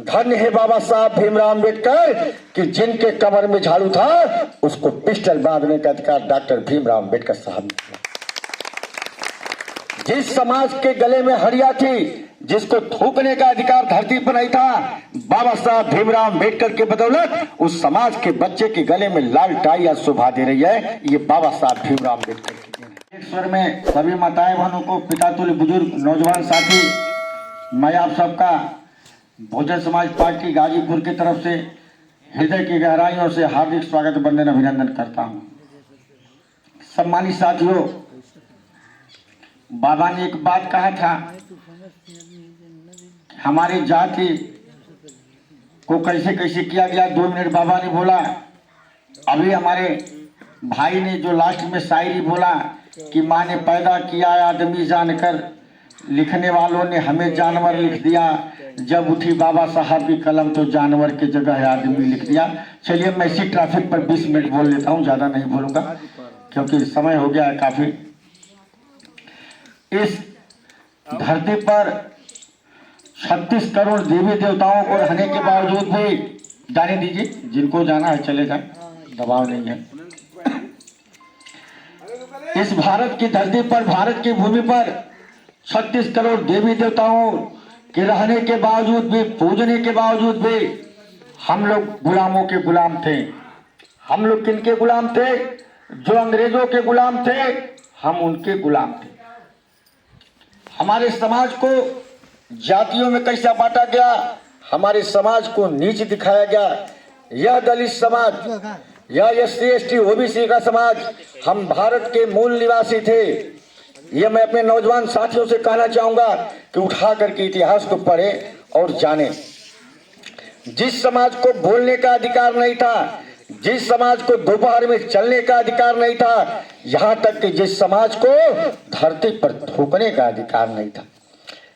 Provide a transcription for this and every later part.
धन्य है बाबा साहब भीमराव अम्बेडकर कि जिनके कमर में झाड़ू था उसको पिस्टल बांधने का अधिकार डॉक्टर भीमराव अम्बेडकर साहब ने दिया। जिस समाज के गले में हड़िया थी, जिसको थूकने का अधिकार धरती पर नहीं था, बाबा साहब भीमराव अम्बेडकर के बदौलत उस समाज के बच्चे के गले में लाल टाई आज शोभा दे रही है। ये बाबा साहब भीमराव अम्बेडकर की देन है। एक स्वर में सभी माताएं बहनों को, पिता तुल्य बुजुर्ग नौजवान साथी, मैं आप सबका बहुजन समाज पार्टी गाजीपुर की तरफ से हृदय की गहराइयों से हार्दिक स्वागत वंदन अभिनंदन करता हूं। सम्मानित साथियों, बाबा ने एक बात कहा था, हमारी जाति को कैसे कैसे किया गया। 2 मिनट बाबा ने बोला। अभी हमारे भाई ने जो लास्ट में शायरी बोला कि माँ ने पैदा किया आदमी जानकर, लिखने वालों ने हमें जानवर लिख दिया, जब उठी बाबा साहब की कलम तो जानवर की जगह आदमी लिख दिया। चलिए मैं इसी ट्रैफिक पर 20 मिनट बोल लेता हूँ, ज़्यादा नहीं बोलूँगा क्योंकि समय हो गया है काफ़ी। इस धरती पर 36 करोड़ देवी देवताओं को रहने के बावजूद भी, जाने दीजिए, जिनको जाना है चले जाए, दबाव नहीं है। इस भारत की धरती पर, भारत की भूमि पर 36 करोड़ देवी देवताओं के रहने के बावजूद भी, पूजने के बावजूद भी हम लोग गुलामों के गुलाम थे। हम लोग किनके गुलाम थे? जो अंग्रेजों के गुलाम थे, हम उनके गुलाम थे। हमारे समाज को जातियों में कैसा बांटा गया, हमारे समाज को नीच दिखाया गया। यह दलित समाज, यह SC ST OBC का समाज, हम भारत के मूल निवासी थे। यह मैं अपने नौजवान साथियों से कहना चाहूंगा कि उठा करके इतिहास को पढ़ें और जानें। जिस समाज को बोलने का अधिकार नहीं था, जिस समाज को दोपहर में चलने का अधिकार नहीं था, यहाँ तक कि जिस समाज को धरती पर थूकने का अधिकार नहीं था,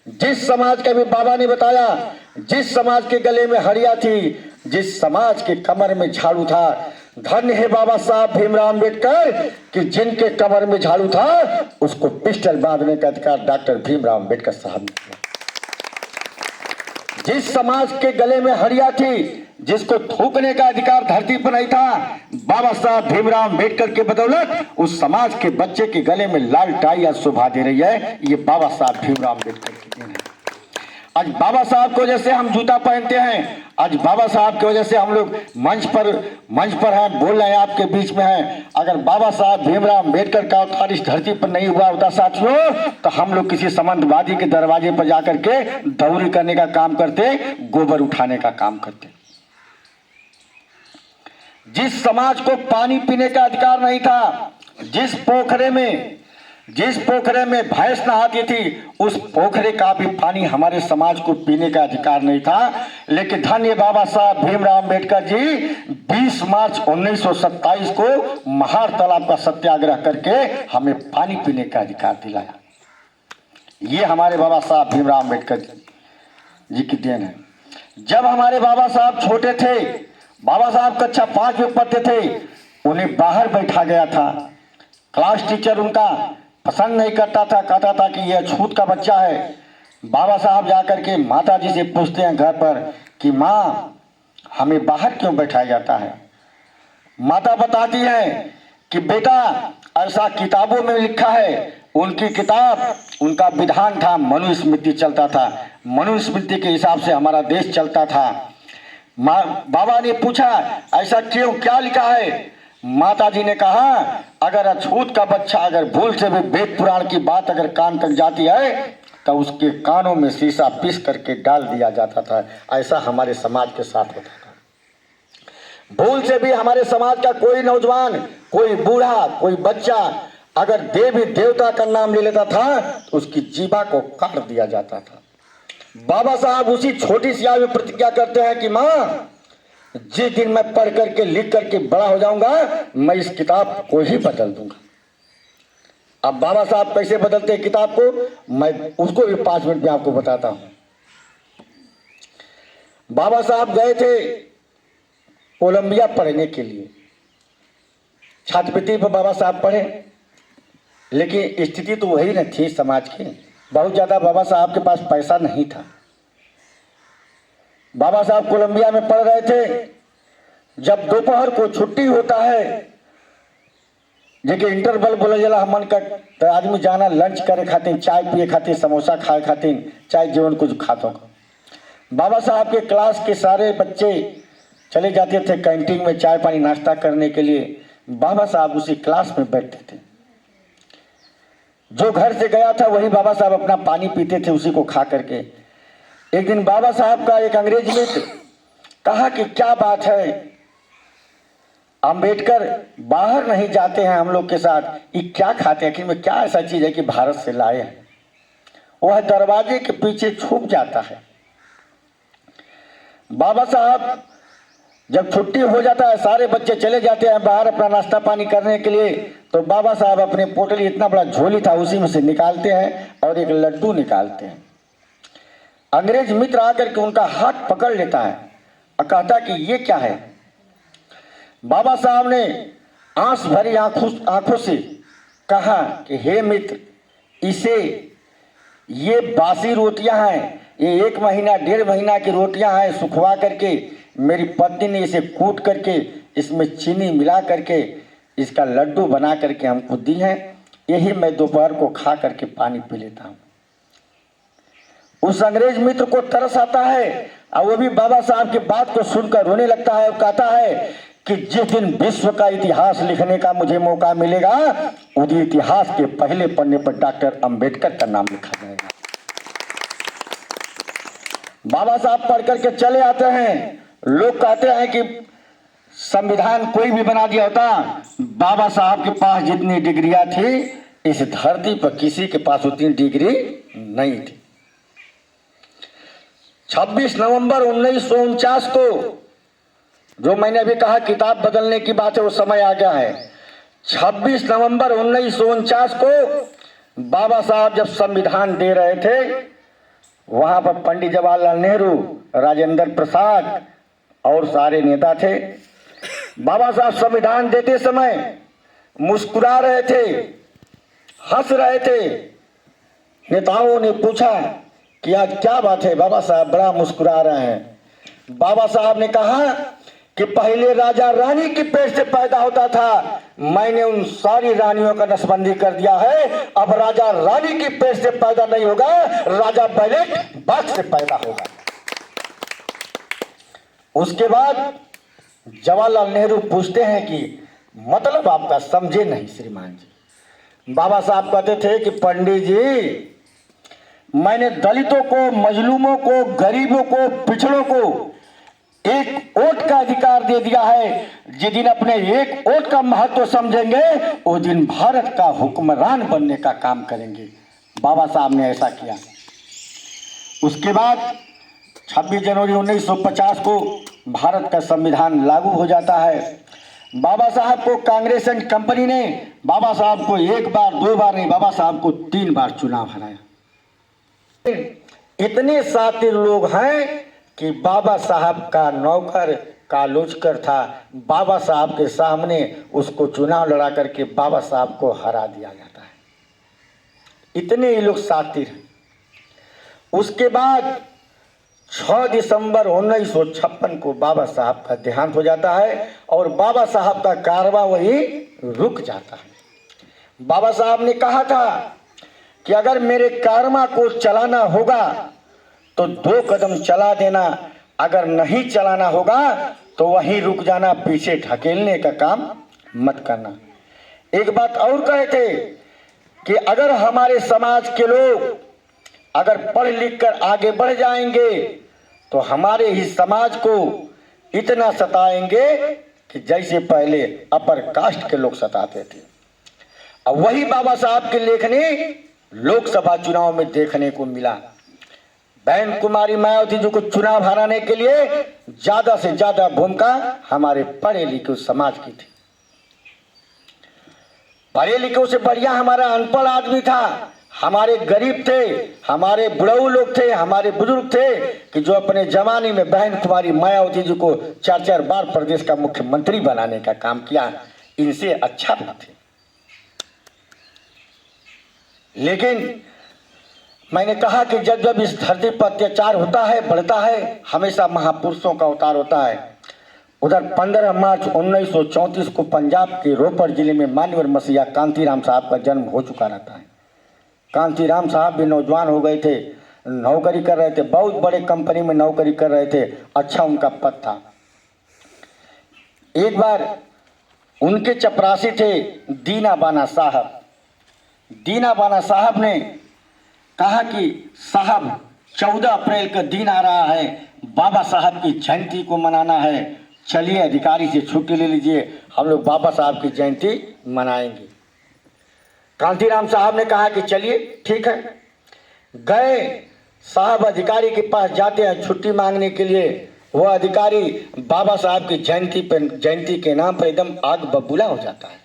जिस समाज का भी बाबा ने बताया, जिस समाज के गले में हड़िया थी, जिस समाज के कमर में झाड़ू था, धन्य है बाबा साहब भीमराव अम्बेडकर कि जिनके कमर में झाड़ू था उसको पिस्टल बांधने का अधिकार डॉक्टर भीमराव अम्बेडकर साहब ने दिया। जिस समाज के गले में हड़िया थी, जिसको थूकने का अधिकार धरती पर नहीं था, बाबा साहब भीमराव अम्बेडकर के बदौलत उस समाज के बच्चे के गले में लाल टाई आज शोभा दे रही है। ये बाबा साहब भीमराव अम्बेडकर की देन है। आज बाबा साहब की वजह से हम जूता पहनते हैं, आज बाबा साहब की वजह से हम लोग मंच पर हैं, बोल रहे हैं, आपके बीच में हैं। अगर बाबा साहब भीमराव अम्बेडकर का अवतार इस धरती पर नहीं हुआ होता साथियों, तो हम लोग किसी संबंधवादी के दरवाजे पर जाकर के दौरी करने का काम करते, गोबर उठाने का काम करते। जिस समाज को पानी पीने का अधिकार नहीं था, जिस पोखरे में भैंस नहाती थी, उस पोखरे का भी पानी हमारे समाज को पीने का अधिकार नहीं था। लेकिन धन्य बाबा साहब भीमराव अम्बेडकर जी 20 मार्च 1927 को महार तालाब का सत्याग्रह करके हमें पानी पीने का अधिकार दिलाया। ये हमारे बाबा साहब भीमराव अम्बेडकर जी की देन है। जब हमारे बाबा साहब छोटे थे, बाबा साहब कक्षा 5 में पढ़ते थे, उन्हें बाहर बैठा गया था। क्लास टीचर उनका पसंद नहीं करता था, कहता था कि यह छूत का बच्चा है। बाबा साहब जाकर के माता जी से पूछते हैं घर पर कि माँ, हमें बाहर क्यों बैठाया जाता है? माता बताती है कि बेटा, ऐसा किताबों में लिखा है। उनकी किताब, उनका विधान था, मनुस्मृति चलता था। मनुस्मृति के हिसाब से हमारा देश चलता था। बाबा ने पूछा ऐसा क्यों, क्या लिखा है? माता जी ने कहा, अगर अछूत का बच्चा अगर भूल से भी वेद पुराण की बात अगर कान तक जाती है तो उसके कानों में शीशा पीस करके डाल दिया जाता था। ऐसा हमारे समाज के साथ होता था। भूल से भी हमारे समाज का कोई नौजवान, कोई बूढ़ा, कोई बच्चा अगर देवी देवता का नाम ले लेता था तो उसकी जीभा को काट दिया जाता था। बाबा साहब उसी छोटी सी आयु में प्रतिज्ञा करते हैं कि माँ, जिस दिन मैं पढ़ करके लिख करके बड़ा हो जाऊंगा, मैं इस किताब को ही बदल दूंगा। अब बाबा साहब कैसे बदलते हैं किताब को, मैं उसको भी 5 मिनट में आपको बताता हूं। बाबा साहब गए थे कोलंबिया पढ़ने के लिए, छात्रवृत्ति पर बाबा साहब पढ़े, लेकिन स्थिति तो वही न थी समाज की। बहुत ज़्यादा बाबा साहब के पास पैसा नहीं था। बाबा साहब कोलंबिया में पढ़ रहे थे। जब दोपहर को छुट्टी होता है, जेके इंटरवल बोला जाला हमन का, तो आदमी जाना लंच करे खातिर, चाय पिए खातिर, समोसा खाए खातिर, चाय जीवन कुछ खाते हो। बाबा साहब के क्लास के सारे बच्चे चले जाते थे कैंटीन में चाय पानी नाश्ता करने के लिए। बाबा साहब उसी क्लास में बैठते थे। जो घर से गया था वही बाबा साहब अपना पानी पीते थे, उसी को खा करके। एक दिन बाबा साहब का एक अंग्रेज मित्र कहा कि क्या बात है, अंबेडकर बाहर नहीं जाते हैं हम लोग के साथ, ये क्या खाते हैं, कि में क्या ऐसा चीज है कि भारत से लाए हैं। वह दरवाजे के पीछे छुप जाता है। बाबा साहब जब छुट्टी हो जाता है, सारे बच्चे चले जाते हैं बाहर अपना नाश्ता पानी करने के लिए, तो बाबा साहब अपने पोटली, इतना बड़ा झोली था, उसी में से निकालते हैं और एक लड्डू निकालते हैं। अंग्रेज मित्र आकर के उनका हाथ पकड़ लेता है और कहता कि ये क्या है। बाबा साहब ने आंस भरी आंखों से कहा कि हे मित्र, इसे ये बासी रोटियां हैं, ये 1 महीना 1.5 महीना की रोटियां हैं, सुखवा करके मेरी पत्नी ने इसे कूट करके इसमें चीनी मिला करके इसका लड्डू बना करके हमको दी है, यही मैं दोपहर को खा करके पानी पी लेता हूँ। उस अंग्रेज मित्र को तरस आता है और वो भी बाबा साहब की बात को सुनकर रोने लगता है और कहता है कि जिस दिन विश्व का इतिहास लिखने का मुझे मौका मिलेगा, उस इतिहास के पहले पन्ने पर डॉक्टर अंबेडकर का नाम लिखा जाएगा। बाबा साहब पढ़ करके चले आते हैं। लोग कहते हैं कि संविधान कोई भी बना दिया होता, बाबा साहब के पास जितनी डिग्रियां थी इस धरती पर किसी के पास उतनी डिग्री नहीं थी। 26 नवंबर 1949 को, जो मैंने अभी कहा किताब बदलने की बात है, वो समय आ गया है। 26 नवंबर 1949 को बाबा साहब जब संविधान दे रहे थे, वहां पर पंडित जवाहरलाल नेहरू, राजेंद्र प्रसाद और सारे नेता थे। बाबा साहब संविधान देते समय मुस्कुरा रहे थे, हंस रहे थे। नेताओं ने पूछा कि आज क्या बात है, बाबा साहब बड़ा मुस्कुरा रहे हैं। बाबा साहब ने कहा कि पहले राजा रानी की पेट से पैदा होता था, मैंने उन सारी रानियों का नसबंदी कर दिया है, अब राजा रानी की पेट से पैदा नहीं होगा, राजा बैलेट बॉक्स से पैदा होगा। उसके बाद जवाहरलाल नेहरू पूछते हैं कि मतलब आपका समझे नहीं श्रीमान जी। बाबा साहब कहते थे कि पंडित जी, मैंने दलितों को, मजलूमों को, गरीबों को, पिछड़ों को एक वोट का अधिकार दे दिया है। जिस दिन अपने एक वोट का महत्व समझेंगे, उस दिन भारत का हुक्मरान बनने का काम करेंगे। बाबा साहब ने ऐसा किया। उसके बाद 26 जनवरी 1950 को भारत का संविधान लागू हो जाता है। बाबा साहब को कांग्रेस एंड कंपनी ने बाबा साहब को 1 बार 2 बार नहीं, बाबा साहब को 3 बार चुनाव हराया। इतने शातिर लोग हैं कि बाबा साहब का नौकर कालूचकर था, बाबा साहब के सामने उसको चुनाव लड़ा करके बाबा साहब को हरा दिया जाता है। इतने ही लोग शातिर हैं। उसके बाद 6 दिसंबर 1956 को बाबा साहब का देहांत हो जाता है और बाबा साहब का कारवां वही रुक जाता है। बाबा साहब ने कहा था कि अगर मेरे कारवां को चलाना होगा तो 2 कदम चला देना, अगर नहीं चलाना होगा तो वहीं रुक जाना, पीछे ढकेलने का काम मत करना। एक बात और कहे थे कि अगर हमारे समाज के लोग अगर पढ़ लिख कर आगे बढ़ जाएंगे तो हमारे ही समाज को इतना सताएंगे कि जैसे पहले अपर कास्ट के लोग सताते थे। अब वही बाबा साहब की लेखनी लोकसभा चुनाव में देखने को मिला। बहन कुमारी मायावती जी को चुनाव हराने के लिए ज्यादा से ज्यादा भूमिका हमारे पढ़े लिखे समाज की थी। पढ़े लिखे से बढ़िया हमारा अनपढ़ आदमी था, हमारे गरीब थे, हमारे बुढ़ऊ लोग थे, हमारे बुजुर्ग थे कि जो अपने जमाने में बहन कुमारी मायावती जी को 4-4 बार प्रदेश का मुख्यमंत्री बनाने का काम किया। इनसे अच्छा भी थे। लेकिन मैंने कहा कि जब जब इस धरती पर अत्याचार होता है, बढ़ता है, हमेशा महापुरुषों का अवतार होता है। उधर 15 मार्च 1934 को पंजाब के रोपड़ जिले में मान्यवर मसीहा कांतीराम साहब का जन्म हो चुका रहता है। कांतीराम साहब भी नौजवान हो गए थे, नौकरी कर रहे थे, बहुत बड़े कंपनी में नौकरी कर रहे थे, अच्छा उनका पद था। एक बार उनके चपरासी थे दीना बाना साहब। दीना बाना साहब ने कहा कि साहब 14 अप्रैल का दिन आ रहा है, बाबा साहब की जयंती को मनाना है, चलिए अधिकारी से छुट्टी ले लीजिए, हम लोग बाबा साहब की जयंती मनाएंगे। कांतीराम साहब ने कहा कि चलिए ठीक है। गए साहब अधिकारी के पास जाते हैं छुट्टी मांगने के लिए। वो अधिकारी बाबा साहब की जयंती के नाम पर एकदम आग बबूला हो जाता है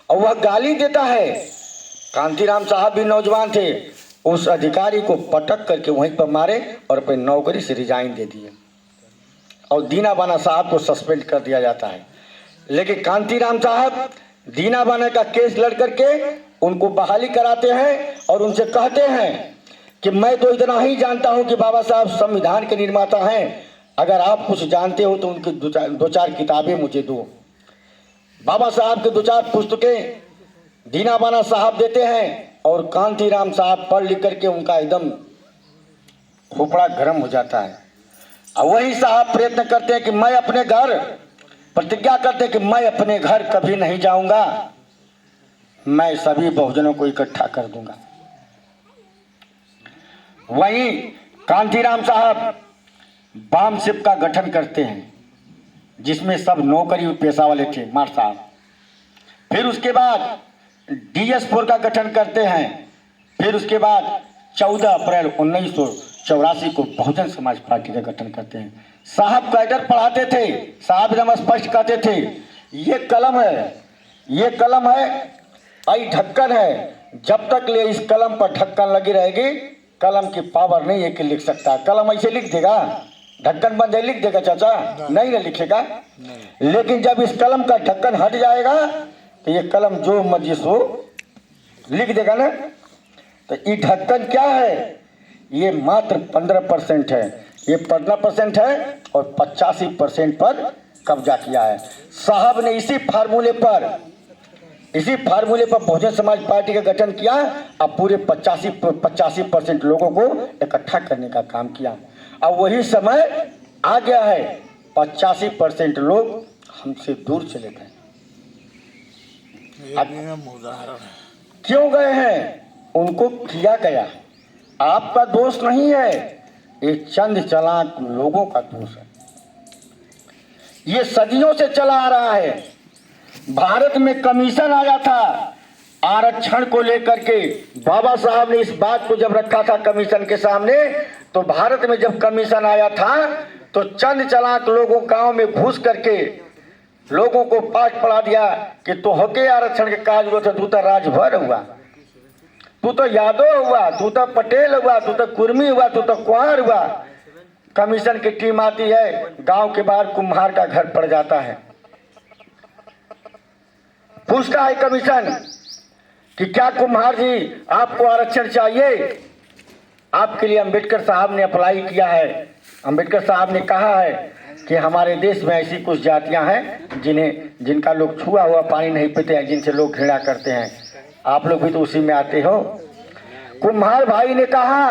और वह गाली देता है। कांतीराम साहब भी नौजवान थे, उस अधिकारी को पटक करके वहीं पर मारे और अपनी नौकरी से रिजाइन दे दिए और दीना बाना साहब को सस्पेंड कर दिया जाता है। लेकिन कांतीराम साहब दीना बाना का केस लड़ करके उनको बहाली कराते हैं और उनसे कहते हैं कि मैं तो इतना ही जानता हूं कि बाबा साहब संविधान के निर्माता हैं, अगर आप कुछ जानते हो तो उनकी दो चार किताबें मुझे दो। बाबा साहब के 2-4 पुस्तकें दीना बाना साहब देते हैं और कांतीराम साहब पढ़ लिख करके उनका एकदम खोपड़ा गर्म हो जाता है। और वही साहब प्रयत्न करते हैं कि मैं अपने घर, प्रतिज्ञा करते हैं कि मैं अपने घर कभी नहीं जाऊंगा, मैं सभी बहुजनों को इकट्ठा कर दूंगा। वहीं कांतीराम साहब बामशिप का गठन करते हैं जिसमें सब नौकरी पेशा वाले थे मार साहब। फिर उसके बाद DS4 का गठन करते हैं। फिर उसके बाद 14 अप्रैल 1984 को बहुजन समाज पार्टी का गठन करते हैं। साहब कैडर पढ़ाते थे, साहब एकदम स्पष्ट कहते थे ये कलम है, ये कलम है, आई ढक्कन है, जब तक ले इस कलम पर ढक्कन लगी रहेगी कलम की पावर नहीं है कि लिख सकता। कलम ऐसे लिख देगा, ढक्कन बंद है लिख देगा चाचा? नहीं ना लिखेगा। लेकिन जब इस कलम का ढक्कन हट जाएगा तो ये कलम जो मर्जी सो लिख देगा ना। तो ये ढक्कन क्या है? ये मात्र 15% है, ये 15% है और 85% पर कब्जा किया है। साहब ने इसी फार्मूले पर बहुजन समाज पार्टी का गठन किया और पूरे 85% लोगों को इकट्ठा करने का काम किया। अब वही समय आ गया है, 85% लोग हमसे दूर चले गए। क्यों गए हैं? उनको किया गया। आपका दोष नहीं है, ये चंद चालाक लोगों का दोष है। ये सदियों से चला आ रहा है। भारत में कमीशन आया था आरक्षण को लेकर के। बाबा साहब ने इस बात को जब रखा था कमीशन के सामने, तो भारत में जब कमीशन आया था तो चंद चालाक लोगों गांव में घुस करके लोगों को पाठ पढ़ा दिया कि तो होके आरक्षण के काज हुआ, तू तो राजभर हुआ, तू तो यादव हुआ, तू तो पटेल हुआ, तू तो कुर्मी हुआ, तू तो कुंवर हुआ। कमीशन की टीम आती है, गांव के बाहर कुम्हार का घर पड़ जाता है। पूछता है कमीशन कि क्या कुम्हार जी आपको आरक्षण चाहिए? आपके लिए अंबेडकर साहब ने अप्लाई किया है। अंबेडकर साहब ने कहा है कि हमारे देश में ऐसी कुछ जातियां हैं जिनका लोग छुआ हुआ पानी नहीं पीते हैं, जिनसे लोग घृणा करते हैं। आप लोग भी तो उसी में आते हो। कुम्हार भाई ने कहा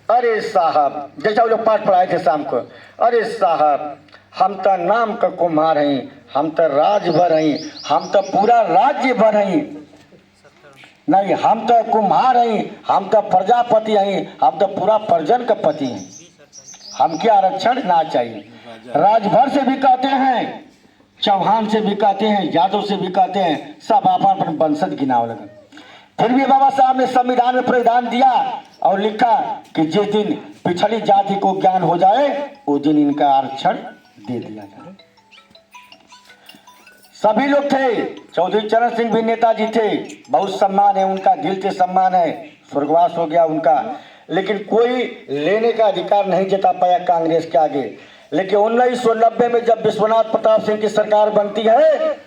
अरे साहब, जैसा वो लोग पाठ पढ़ाए थे शाम को, अरे साहब हम तो नाम का कुम्हार हैं, हम तो राज भर हैं, हम तो पूरा राज्य भर हैं। नहीं, हम तो कुम्हार हैं, हम तो प्रजापति हैं, हम तो पूरा प्रजन का पति हैं, हम क्या आरक्षण ना चाहिए। राजभर से भी कहते हैं, चौहान से भी कहते हैं, यादव से भी कहते हैं, सब अपन वंशज गिनाव लगे। फिर भी बाबा साहब ने संविधान में प्रावधान दिया और लिखा कि जिस दिन पिछड़ी जाति को ज्ञान हो जाए उस दिन इनका आरक्षण दे दिया जाए। सभी लोग थे, चौधरी चरण सिंह भी नेताजी थे, बहुत सम्मान है उनका, दिल से सम्मान है, स्वर्गवास हो गया उनका। लेकिन कोई लेने का अधिकार नहीं जता पाया कांग्रेस के आगे। लेकिन 1990 में जब विश्वनाथ प्रताप सिंह की सरकार बनती है,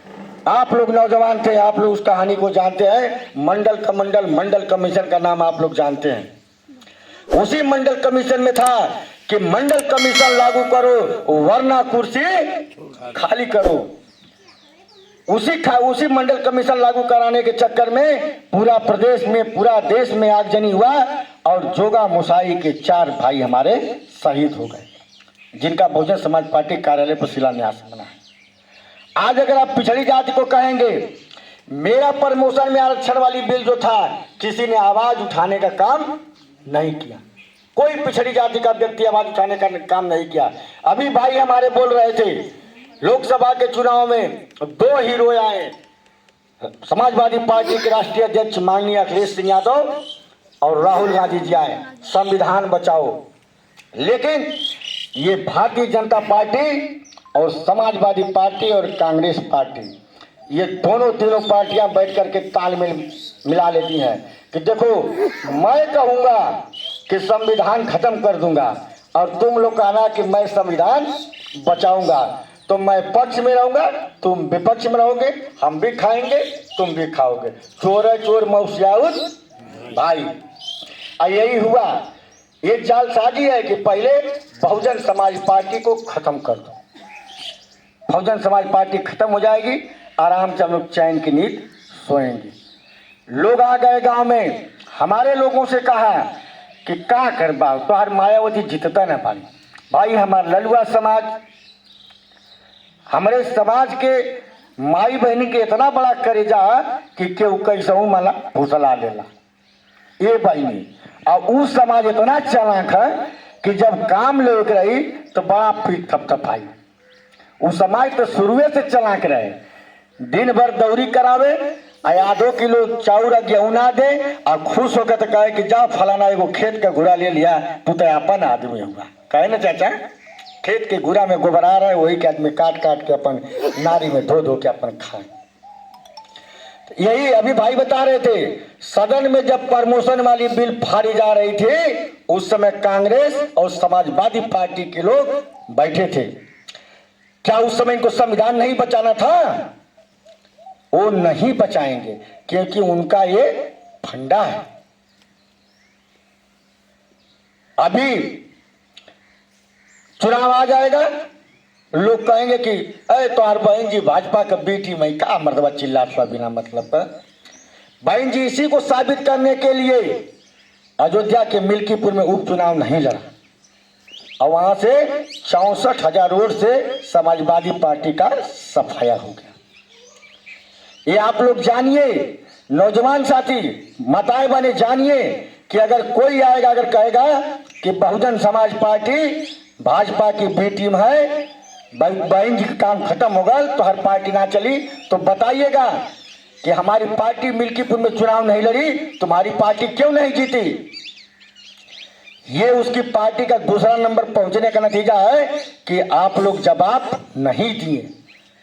आप लोग नौजवान थे, आप लोग उस कहानी को जानते हैं। मंडल कमीशन का नाम आप लोग जानते हैं। उसी मंडल कमीशन में था कि मंडल कमीशन लागू करो वरना कुर्सी खाली करो। उसी मंडल कमीशन लागू कराने के चक्कर में पूरा प्रदेश में, पूरा देश में आगजनी हुआ और जोगा मुसाई के 4 भाई हमारे शहीद हो गए, जिनका बहुजन समाज पार्टी कार्यालय पर शिलान्यास बना है। आज अगर आप पिछड़ी जाति को कहेंगे मेरा प्रमोशन में आरक्षण वाली बिल जो था, किसी ने आवाज उठाने का काम नहीं किया। कोई पिछड़ी जाति का व्यक्ति आवाज उठाने का काम नहीं किया। अभी भाई हमारे बोल रहे थे लोकसभा के चुनाव में 2 हीरो आए, समाजवादी पार्टी के राष्ट्रीय अध्यक्ष माननीय अखिलेश सिंह यादव और राहुल गांधी जी आए, संविधान बचाओ। लेकिन ये भारतीय जनता पार्टी और समाजवादी पार्टी और कांग्रेस पार्टी, ये तीनों पार्टियां बैठ करके तालमेल मिला लेती हैं कि देखो मैं कहूंगा कि संविधान खत्म कर दूंगा और तुम लोग कहना कि मैं संविधान बचाऊंगा, तो मैं पक्ष में रहूंगा, तुम विपक्ष में रहोगे, हम भी खाएंगे तुम भी खाओगे, चोर है चोर मौसियाउद भाई। यही हुआ। ये जालसाजी है कि पहले बहुजन समाज पार्टी को खत्म कर दो, बहुजन समाज पार्टी खत्म हो जाएगी, आराम से हम लोग चैन की नींद सोएंगे। लोग आ गए गांव में, हमारे लोगों से कहा कि क्या कर बा तो हर मायावती जीतता ना पाई। भाई हमारा ललुआ समाज, हमारे समाज के माई बहनी के इतना बड़ा करेजा कि केहू कैसहू माला फुसला लेला ये बहनी। और उस समाज इतना चालाक है कि जब काम लेके रही तो बड़ा पीठ थपथपाई। उस समाज तो शुरुए से चालाक रहे, दिन भर दौरी करावे, आधो किलो चाउर गेहूं ना दे और खुश होकर तो कहे कि जा फलाना एगो खेत का घुरा ले लिया, तू तो अपन आदमी हुआ। कहे ना चाचा, खेत के घुरा में गोबर आ रहा है, वही के आदमी काट काट के अपन नारी में धो धो के अपन खाए। यही अभी भाई बता रहे थे, सदन में जब प्रमोशन वाली बिल फाड़ी जा रही थी उस समय कांग्रेस और समाजवादी पार्टी के लोग बैठे थे। क्या उस समय इनको संविधान नहीं बचाना था? वो नहीं बचाएंगे क्योंकि उनका ये फंडा है। अभी चुनाव आ जाएगा, लोग कहेंगे कि अरे तुम्हार बहन जी भाजपा का बेटी, मैं का मर्दबा चिल्ला बिना मतलब पर। बहन जी इसी को साबित करने के लिए अयोध्या के मिल्कीपुर में उपचुनाव नहीं लड़ा और वहां से 64,000 वोट से समाजवादी पार्टी का सफाया हो गया। ये आप लोग जानिए, नौजवान साथी माताएं बने जानिए कि अगर कोई आएगा, अगर कहेगा कि बहुजन समाज पार्टी भाजपा की बी टीम है, बहन जी का काम खत्म होगा तो हर पार्टी ना चली, तो बताइएगा कि हमारी पार्टी मिल्कीपुर में चुनाव नहीं लड़ी, तुम्हारी पार्टी क्यों नहीं जीती। ये उसकी पार्टी का दूसरा नंबर पहुंचने का नतीजा है कि आप लोग जवाब नहीं दिए।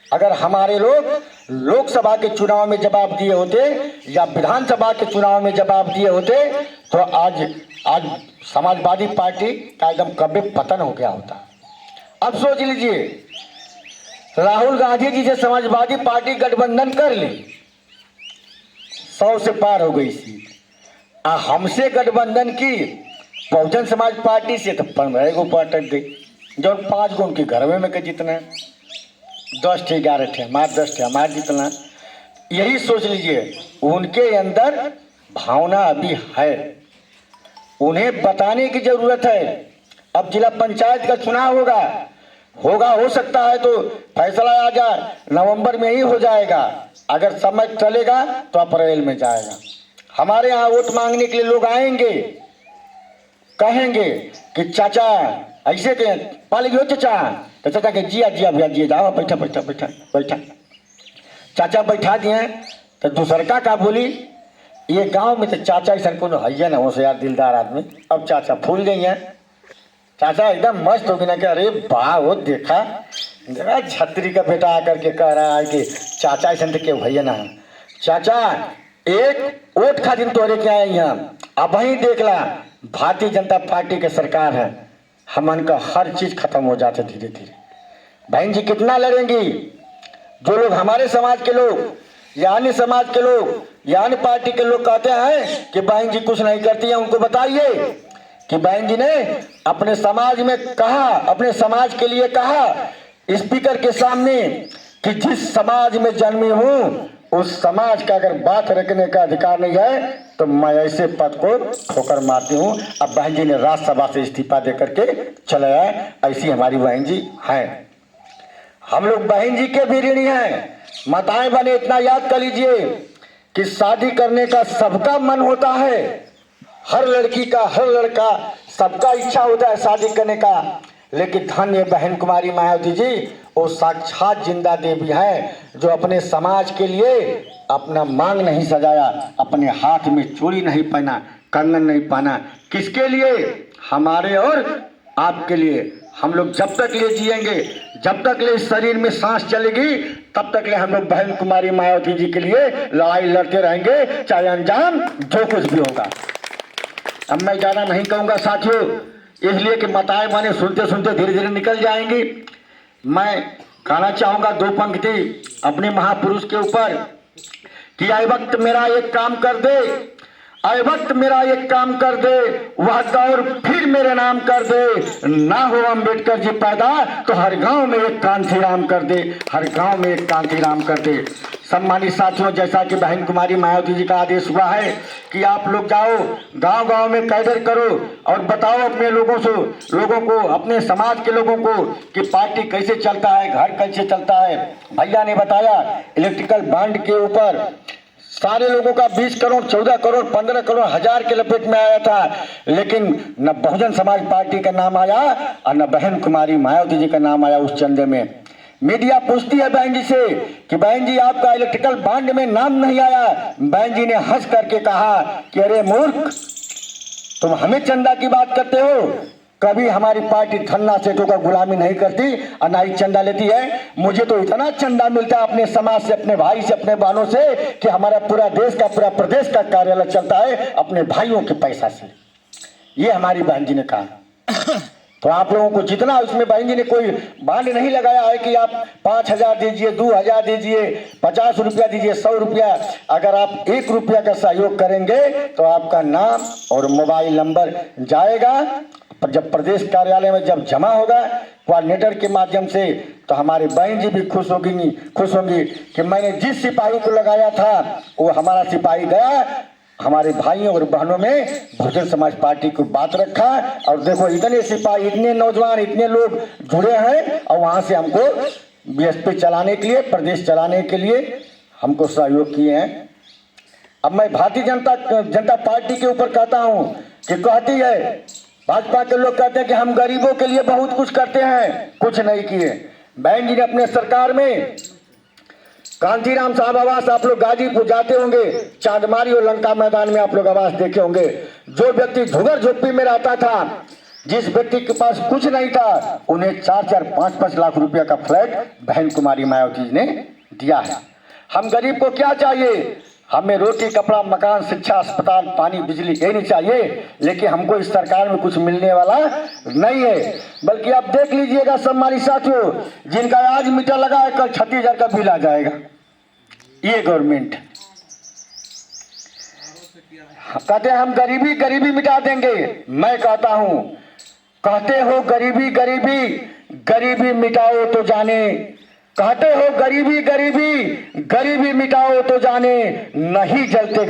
अगर हमारे लोग लोकसभा के चुनाव में जवाब दिए होते या विधानसभा के चुनाव में जवाब दिए होते तो आज समाजवादी पार्टी का एकदम कभी पतन हो गया होता। अब सोच लीजिए, राहुल गांधी जी से समाजवादी पार्टी गठबंधन कर ली, 100 से पार हो गई सीट। हमसे गठबंधन की बहुजन समाज पार्टी से तो 15 गो पटक गई, जो 5 गो उनके घर में के जितना 10 थे 11 थे हमारे, 10 थे हमारे जितना। यही सोच लीजिए, उनके अंदर भावना अभी है, उन्हें बताने की जरूरत है। अब जिला पंचायत का चुनाव होगा हो सकता है तो फैसला आ जाए, नवंबर में ही हो जाएगा, अगर समय चलेगा तो अप्रैल में जाएगा। हमारे यहाँ वोट मांगने के लिए लोग आएंगे, कहेंगे कि चाचा ऐसे के पाल गयो चाचा, तो चाचा के जिया जिया भैया जिया जाओ, बैठा बैठा बैठा बैठा। चाचा बैठा दिए तो दूसरका का बोली, ये गांव में तो चाचा ऐसा को है ना होशियार दिलदार आदमी। अब चाचा फूल गई हैं, चाचा एकदम मस्त हो गई ना कि अरे वाह वो देखा छतरी का बेटा आकर के कह रहा है कि चाचा ऐसा तो क्यों भैया ना, चाचा एक वोट खा दिन तोरे क्या है यहाँ, अब वही देख ला भारतीय जनता पार्टी के सरकार है, हमन का हर चीज खत्म हो जाते धीरे धीरे। बहन जी कितना लड़ेंगी? जो लोग हमारे समाज के लोग या अन्य समाज के लोग या अन्य पार्टी के लोग कहते हैं कि बहन जी कुछ नहीं करती है, उनको बताइए कि बहन जी ने अपने समाज में कहा, अपने समाज के लिए कहा स्पीकर के सामने कि जिस समाज में जन्मी हूं उस समाज का अगर बात रखने का अधिकार नहीं है तो मैं ऐसे पद को ठोकर मारती हूं। अब बहन जी ने राज्यसभा से इस्तीफा दे करके चले आए। ऐसी हमारी बहन जी हैं। हम लोग बहन जी के भी ऋणी हैं। माताएं बने इतना याद कर लीजिए कि शादी करने का सबका मन होता है, हर लड़की का, हर लड़का, सबका इच्छा होता है शादी करने का, लेकिन धन्य बहन कुमारी मायावती जी वो साक्षात जिंदा देवी है जो अपने समाज के लिए अपना मांग नहीं सजाया, अपने हाथ में चूड़ी नहीं पहना, कंगन नहीं पहना। किसके लिए? हमारे और आपके लिए। हम लोग जब तक ले जिएंगे, जब तक ले शरीर में सांस चलेगी, तब तक ले हम लोग बहन कुमारी मायावती जी के लिए लड़ाई लड़ते रहेंगे, चाहे अंजाम जो कुछ भी होगा। अब मैं ज्यादा नहीं कहूंगा साथियों, इसलिए कि माताएं बहनें सुनते सुनते धीरे धीरे निकल जाएंगी। मैं कहना चाहूंगा दो पंक्ति अपने महापुरुष के ऊपर कि आए वक्त मेरा एक काम कर दे, आए वक्त मेरा एक काम कर दे, वह दौर फिर मेरे नाम कर दे। ना हो अम्बेडकर जी पैदा तो हर गांव में एक कांतीराम कर दे, हर गांव में एक कांतीराम कर दे। सम्मानित साथियों, जैसा कि बहन कुमारी मायावती जी का आदेश हुआ है कि आप लोग जाओ गांव गांव में कैडर करो और बताओ अपने लोगों को, अपने समाज के लोगों को कि पार्टी कैसे चलता है, घर कैसे चलता है। भैया ने बताया इलेक्ट्रिकल बॉन्ड के ऊपर सारे लोगों का 20 करोड़, 14 करोड़, 15 करोड़, हजार के लपेट में आया था, लेकिन न बहुजन समाज पार्टी का नाम आया और न बहन कुमारी मायावती जी का नाम आया उस चंदे में। मीडिया पूछती है बहन जी से कि बहन जी आपका इलेक्ट्रिकल बॉन्ड में नाम नहीं आया। बहन जी ने हंस करके कहा कि अरे मूर्ख, तुम हमें चंदा की बात करते हो। कभी हमारी पार्टी धन्ना सेठों का गुलामी नहीं करती और ना ही चंदा लेती है। मुझे तो इतना चंदा मिलता है अपने समाज से, अपने भाई से, अपने बहनों से कि हमारा पूरा देश का, पूरा प्रदेश का कार्यालय चलता है अपने भाइयों के पैसा से। ये हमारी बहन जी ने कहा। तो आप लोगों को जितना उसमें बहन जी ने कोई बांड नहीं लगाया है कि आप 5,000 दीजिए, 2,000 दीजिए, 50 रुपया दीजिए, 100 रुपया। अगर आप 1 रुपया का सहयोग करेंगे तो आपका नाम और मोबाइल नंबर जाएगा। पर जब प्रदेश कार्यालय में जब जमा होगा कोऑर्डिनेटर के माध्यम से तो हमारे बहन जी भी खुश होंगी कि मैंने जिस सिपाही को लगाया था वो हमारा सिपाही गया, हमारे भाइयों और बहनों में बहुजन समाज पार्टी को बात रखा। और देखो इतने सिपाही, इतने नौजवान, इतने लोग जुड़े हैं और वहां से हमको बीएसपी चलाने के लिए, प्रदेश चलाने के लिए हमको सहयोग किए हैं। अब मैं भारतीय जनता पार्टी के ऊपर कहता हूं कि कहती है, भाजपा के लोग कहते हैं कि हम गरीबों के लिए बहुत कुछ करते हैं, कुछ नहीं किए। बहन जी ने अपने सरकार में कांतीराम साहब आवास, आप लोग गाजीपुर जाते होंगे, चांदमारी और लंका मैदान में आप लोग आवास देखे होंगे। जो व्यक्ति झुगर झोपड़ी में रहता था, जिस व्यक्ति के पास कुछ नहीं था, उन्हें 4-4, 5-5 लाख रुपया का फ्लैट बहन कुमारी मायावती जी ने दिया है। हम गरीब को क्या चाहिए? हमें रोटी, कपड़ा, मकान, शिक्षा, अस्पताल, पानी, बिजली ये नहीं चाहिए, लेकिन हमको इस सरकार में कुछ मिलने वाला नहीं है। बल्कि आप देख लीजिएगा सम्मानित साथियों, जिनका आज मीटर लगा है कल 36,000 का बिल आ जाएगा। ये गवर्नमेंट कहते हैं हम गरीबी मिटा देंगे। मैं कहता हूं, कहते हो गरीबी मिटाओ तो जाने, कहते हो गरीबी मिटाओ तो जाने, नहीं जलते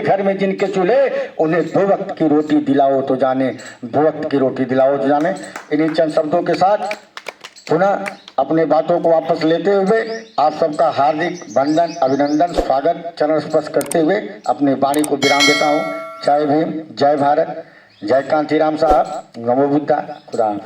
घर में जिनके चूल्हे, उन्हें 2 वक्त की रोटी दिलाओ तो जाने, 2 वक्त की रोटी दिलाओ तो जाने। इन्हीं चंद शब्दों के साथ पुनः अपने बातों को वापस लेते हुए आप सबका हार्दिक वंदन, अभिनंदन, स्वागत, चरण स्पर्श करते हुए अपनी वाणी को विराम देता हूँ। जय भीम, जय भारत, जय कांतीराम साहब, नमो बुद्धा, खुदा।